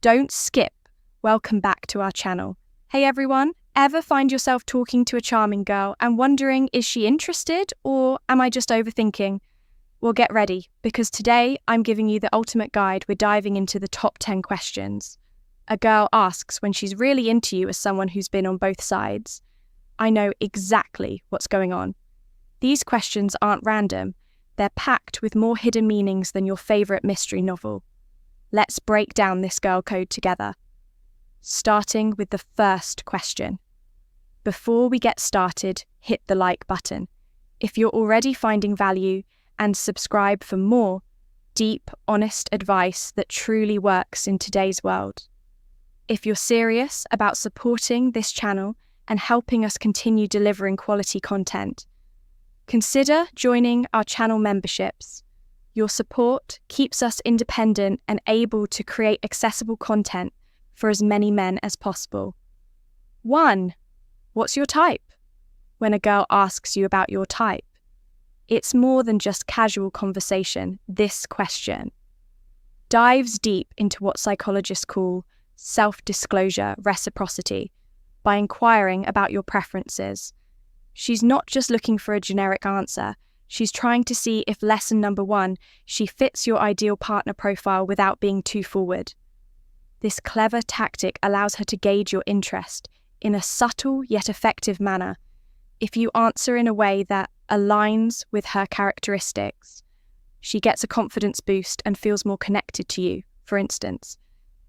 Don't skip. Welcome back to our channel. Hey everyone, ever find yourself talking to a charming girl and wondering, is she interested or am I just overthinking? Well, get ready, because today I'm giving you the ultimate guide. We're diving into the top 10 questions a girl asks when she's really into you as someone who's been on both sides. I know exactly what's going on. These questions aren't random. They're packed with more hidden meanings than your favourite mystery novel. Let's break down this girl code together. Starting with the first question. Before we get started, hit the like button. If you're already finding value, and subscribe for more deep, honest advice that truly works in today's world. If you're serious about supporting this channel and helping us continue delivering quality content, consider joining our channel memberships. Your support keeps us independent and able to create accessible content for as many men as possible. 1. What's your type? When a girl asks you about your type, it's more than just casual conversation. This question dives deep into what psychologists call self-disclosure reciprocity by inquiring about your preferences. She's not just looking for a generic answer. She's trying to see if lesson number 1, she fits your ideal partner profile without being too forward. This clever tactic allows her to gauge your interest in a subtle yet effective manner. If you answer in a way that aligns with her characteristics, she gets a confidence boost and feels more connected to you. For instance,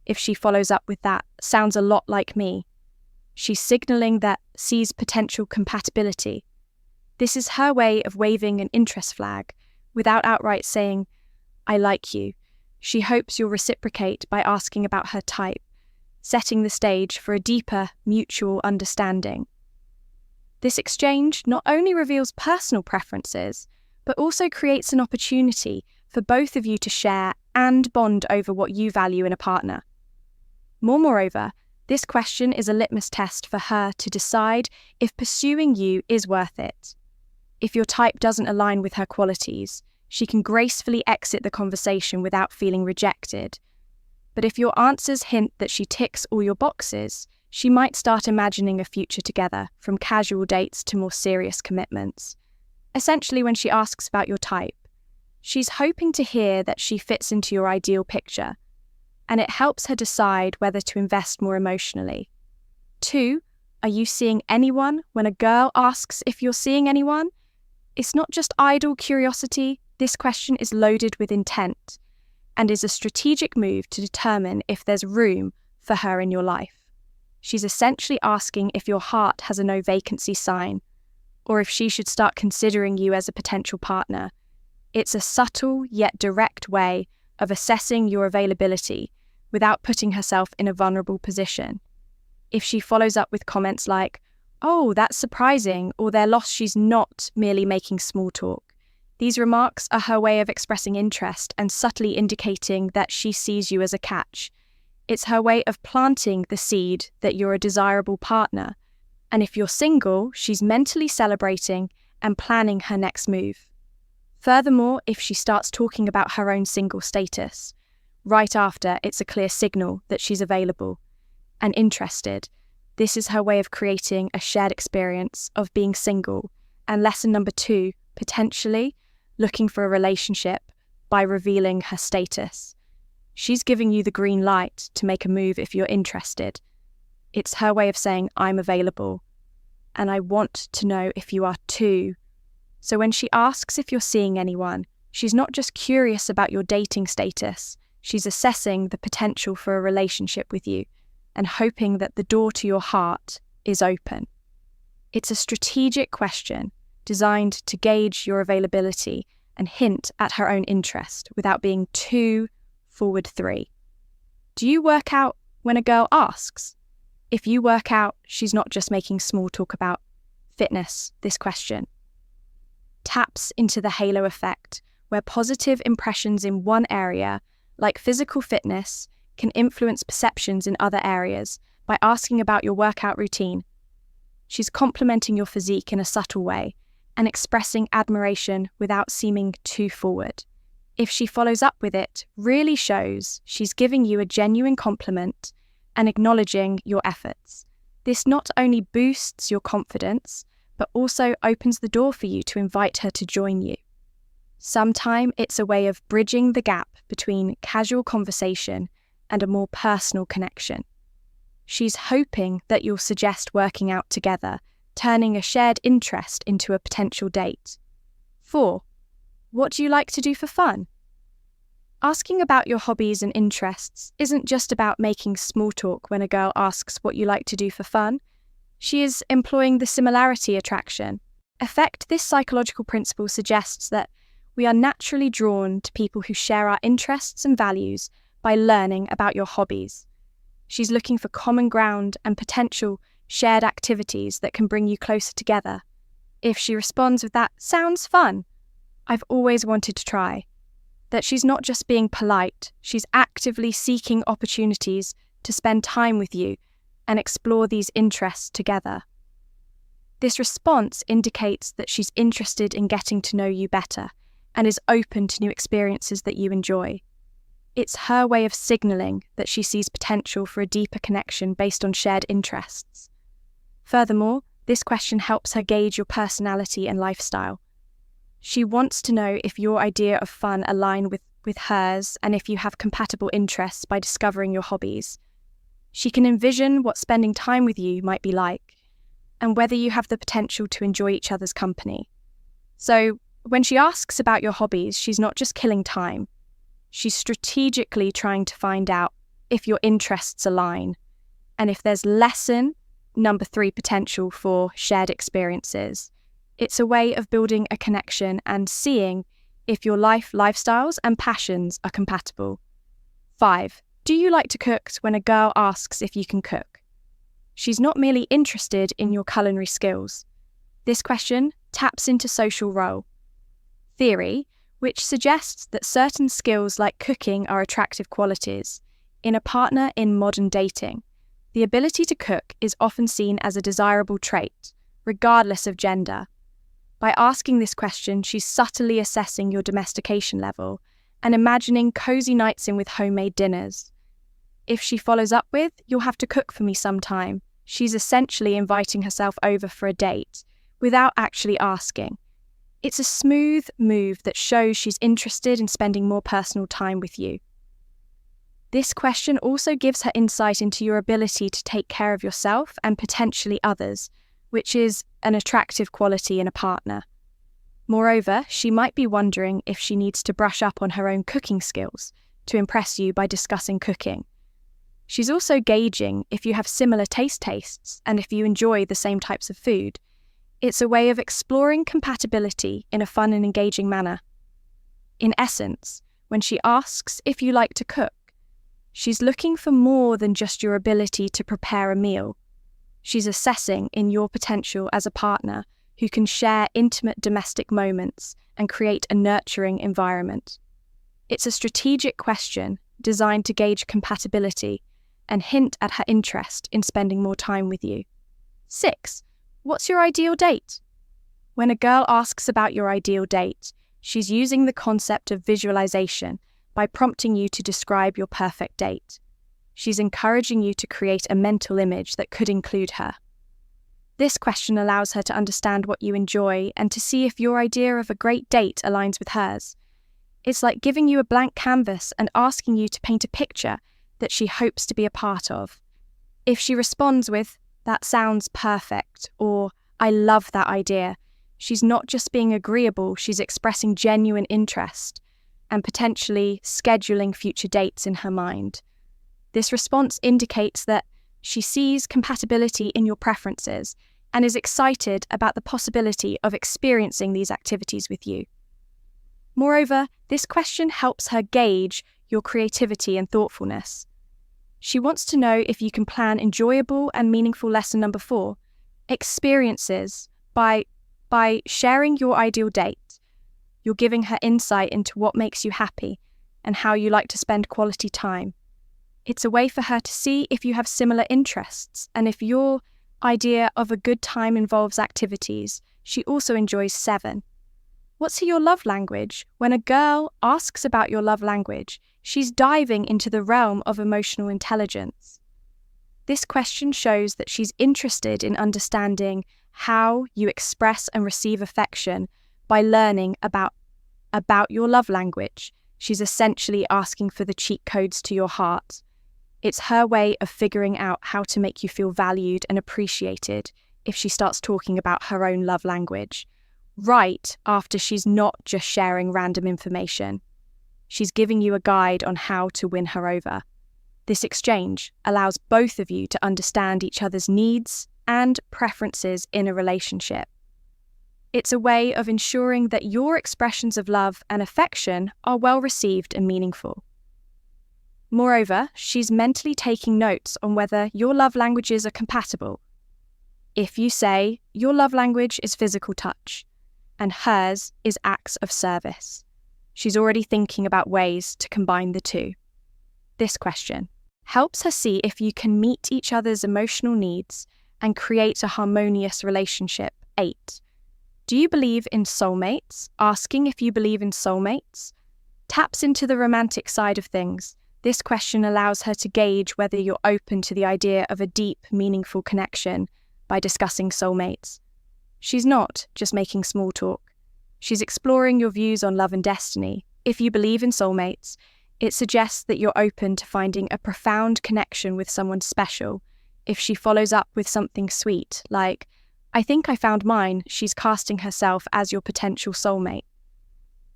if she follows up with that, sounds a lot like me, she's signaling that sees potential compatibility. This is her way of waving an interest flag without outright saying, I like you. She hopes you'll reciprocate by asking about her type, setting the stage for a deeper mutual understanding. This exchange not only reveals personal preferences, but also creates an opportunity for both of you to share and bond over what you value in a partner. Moreover, this question is a litmus test for her to decide if pursuing you is worth it. If your type doesn't align with her qualities, she can gracefully exit the conversation without feeling rejected. But if your answers hint that she ticks all your boxes, she might start imagining a future together, from casual dates to more serious commitments. Essentially, when she asks about your type, she's hoping to hear that she fits into your ideal picture, and it helps her decide whether to invest more emotionally. 2. Are you seeing anyone? When a girl asks if you're seeing anyone, it's not just idle curiosity. This question is loaded with intent and is a strategic move to determine if there's room for her in your life. She's essentially asking if your heart has a no vacancy sign, or if she should start considering you as a potential partner. It's a subtle yet direct way of assessing your availability without putting herself in a vulnerable position. If she follows up with comments like, oh, that's surprising, or they're lost, she's not merely making small talk. These remarks are her way of expressing interest and subtly indicating that she sees you as a catch. It's her way of planting the seed that you're a desirable partner. And if you're single, she's mentally celebrating and planning her next move. Furthermore, if she starts talking about her own single status, right after, it's a clear signal that she's available and interested. This is her way of creating a shared experience of being single. And lesson number 2, potentially looking for a relationship by revealing her status. She's giving you the green light to make a move if you're interested. It's her way of saying, I'm available, and I want to know if you are too. So when she asks if you're seeing anyone, she's not just curious about your dating status, she's assessing the potential for a relationship with you and hoping that the door to your heart is open. It's a strategic question designed to gauge your availability and hint at her own interest without being too forward. 3. Do you work out when a girl asks? If you work out, she's not just making small talk about fitness. This question taps into the halo effect, where positive impressions in one area, like physical fitness, can influence perceptions in other areas by asking about your workout routine. She's complimenting your physique in a subtle way and expressing admiration without seeming too forward. If she follows up with it, really shows she's giving you a genuine compliment and acknowledging your efforts. This not only boosts your confidence, but also opens the door for you to invite her to join you. Sometimes it's a way of bridging the gap between casual conversation and a more personal connection. She's hoping that you'll suggest working out together, turning a shared interest into a potential date. 4. What do you like to do for fun? Asking about your hobbies and interests isn't just about making small talk when a girl asks what you like to do for fun. She is employing the similarity attraction effect. This psychological principle suggests that we are naturally drawn to people who share our interests and values by learning about your hobbies. She's looking for common ground and potential shared activities that can bring you closer together. If she responds with that, "Sounds fun, I've always wanted to try," that she's not just being polite, she's actively seeking opportunities to spend time with you and explore these interests together. This response indicates that she's interested in getting to know you better and is open to new experiences that you enjoy. It's her way of signaling that she sees potential for a deeper connection based on shared interests. Furthermore, this question helps her gauge your personality and lifestyle. She wants to know if your idea of fun aligns with hers and if you have compatible interests by discovering your hobbies. She can envision what spending time with you might be like and whether you have the potential to enjoy each other's company. So, when she asks about your hobbies, she's not just killing time. She's strategically trying to find out if your interests align and if there's lesson number 3 potential for shared experiences. It's a way of building a connection and seeing if your lifestyles and passions are compatible. 5. Do you like to cook? When a girl asks if you can cook, she's not merely interested in your culinary skills. This question taps into social role theory, which suggests that certain skills like cooking are attractive qualities. In a partner in modern dating, the ability to cook is often seen as a desirable trait, regardless of gender. By asking this question, she's subtly assessing your domestication level and imagining cozy nights in with homemade dinners. If she follows up with, "You'll have to cook for me sometime," she's essentially inviting herself over for a date without actually asking. It's a smooth move that shows she's interested in spending more personal time with you. This question also gives her insight into your ability to take care of yourself and potentially others, which is an attractive quality in a partner. Moreover, she might be wondering if she needs to brush up on her own cooking skills to impress you by discussing cooking. She's also gauging if you have similar tastes and if you enjoy the same types of food. It's a way of exploring compatibility in a fun and engaging manner. In essence, when she asks if you like to cook, she's looking for more than just your ability to prepare a meal. She's assessing in your potential as a partner who can share intimate domestic moments and create a nurturing environment. It's a strategic question designed to gauge compatibility and hint at her interest in spending more time with you. 6. What's your ideal date? When a girl asks about your ideal date, she's using the concept of visualization by prompting you to describe your perfect date. She's encouraging you to create a mental image that could include her. This question allows her to understand what you enjoy and to see if your idea of a great date aligns with hers. It's like giving you a blank canvas and asking you to paint a picture that she hopes to be a part of. If she responds with, "That sounds perfect," or "I love that idea," she's not just being agreeable, she's expressing genuine interest and potentially scheduling future dates in her mind. This response indicates that she sees compatibility in your preferences and is excited about the possibility of experiencing these activities with you. Moreover, this question helps her gauge your creativity and thoughtfulness. She wants to know if you can plan enjoyable and meaningful lesson number 4, experiences. By sharing your ideal date, you're giving her insight into what makes you happy and how you like to spend quality time. It's a way for her to see if you have similar interests and if your idea of a good time involves activities she also enjoys. 7. What's your love language? When a girl asks about your love language, she's diving into the realm of emotional intelligence. This question shows that she's interested in understanding how you express and receive affection by learning about your love language. She's essentially asking for the cheat codes to your heart. It's her way of figuring out how to make you feel valued and appreciated if she starts talking about her own love language, right after she's not just sharing random information. She's giving you a guide on how to win her over. This exchange allows both of you to understand each other's needs and preferences in a relationship. It's a way of ensuring that your expressions of love and affection are well received and meaningful. Moreover, she's mentally taking notes on whether your love languages are compatible. If you say your love language is physical touch and hers is acts of service, she's already thinking about ways to combine the two. This question helps her see if you can meet each other's emotional needs and create a harmonious relationship. 8. Do you believe in soulmates? Asking if you believe in soulmates taps into the romantic side of things. This question allows her to gauge whether you're open to the idea of a deep, meaningful connection by discussing soulmates. She's not just making small talk. She's exploring your views on love and destiny. If you believe in soulmates, it suggests that you're open to finding a profound connection with someone special. If she follows up with something sweet, like, "I think I found mine," she's casting herself as your potential soulmate.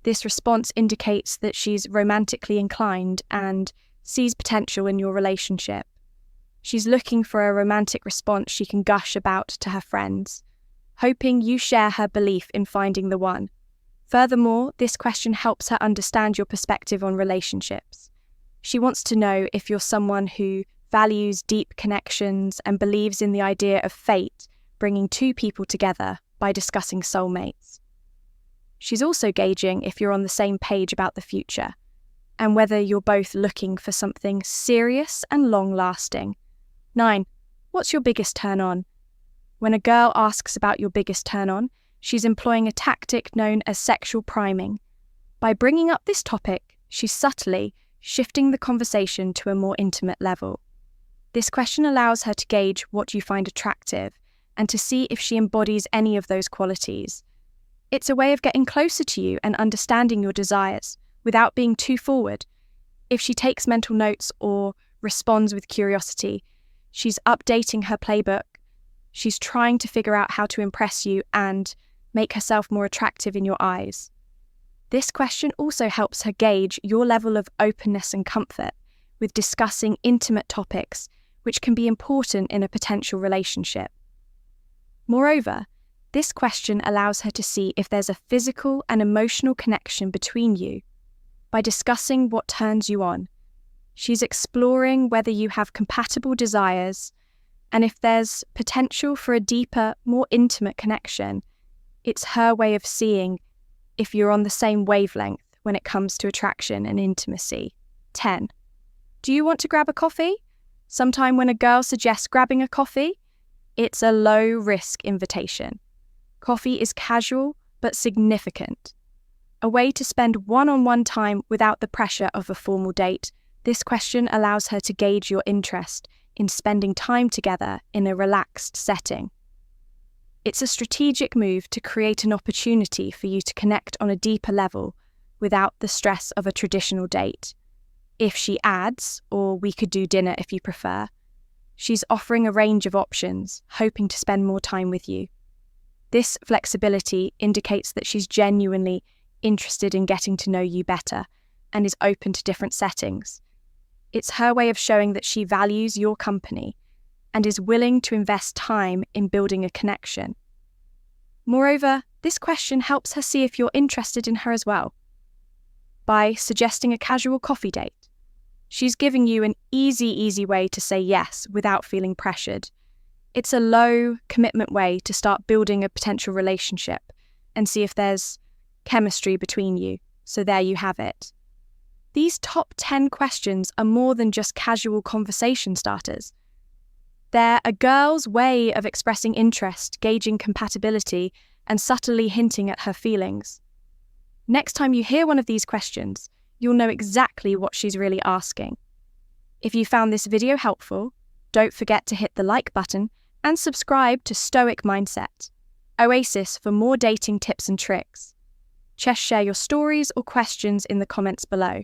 This response indicates that she's romantically inclined and sees potential in your relationship. She's looking for a romantic response she can gush about to her friends, hoping you share her belief in finding the one. Furthermore, this question helps her understand your perspective on relationships. She wants to know if you're someone who values deep connections and believes in the idea of fate bringing two people together by discussing soulmates. She's also gauging if you're on the same page about the future and whether you're both looking for something serious and long-lasting. 9. What's your biggest turn-on? When a girl asks about your biggest turn-on, she's employing a tactic known as sexual priming. By bringing up this topic, she's subtly shifting the conversation to a more intimate level. This question allows her to gauge what you find attractive and to see if she embodies any of those qualities. It's a way of getting closer to you and understanding your desires without being too forward. If she takes mental notes or responds with curiosity, she's updating her playbook. She's trying to figure out how to impress you and make herself more attractive in your eyes. This question also helps her gauge your level of openness and comfort with discussing intimate topics, which can be important in a potential relationship. Moreover, this question allows her to see if there's a physical and emotional connection between you. By discussing what turns you on, she's exploring whether you have compatible desires and if there's potential for a deeper, more intimate connection. It's her way of seeing if you're on the same wavelength when it comes to attraction and intimacy. 10. Do you want to grab a coffee? Sometime when a girl suggests grabbing a coffee, it's a low-risk invitation. Coffee is casual but significant. A way to spend one-on-one time without the pressure of a formal date. This question allows her to gauge your interest in spending time together in a relaxed setting. It's a strategic move to create an opportunity for you to connect on a deeper level without the stress of a traditional date. If she adds, or we could do dinner if you prefer, she's offering a range of options, hoping to spend more time with you. This flexibility indicates that she's genuinely interested in getting to know you better and is open to different settings. It's her way of showing that she values your company and is willing to invest time in building a connection. Moreover, this question helps her see if you're interested in her as well. By suggesting a casual coffee date, she's giving you an easy way to say yes without feeling pressured. It's a low-commitment way to start building a potential relationship and see if there's chemistry between you. So there you have it. These top 10 questions are more than just casual conversation starters. They're a girl's way of expressing interest, gauging compatibility, and subtly hinting at her feelings. Next time you hear one of these questions, you'll know exactly what she's really asking. If you found this video helpful, don't forget to hit the like button and subscribe to Stoic Mindset, Oasis for more dating tips and tricks. Just share your stories or questions in the comments below.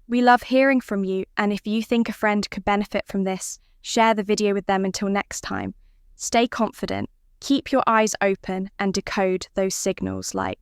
We love hearing from you, and if you think a friend could benefit from this, share the video with them. Until next time, stay confident, keep your eyes open, and decode those signals like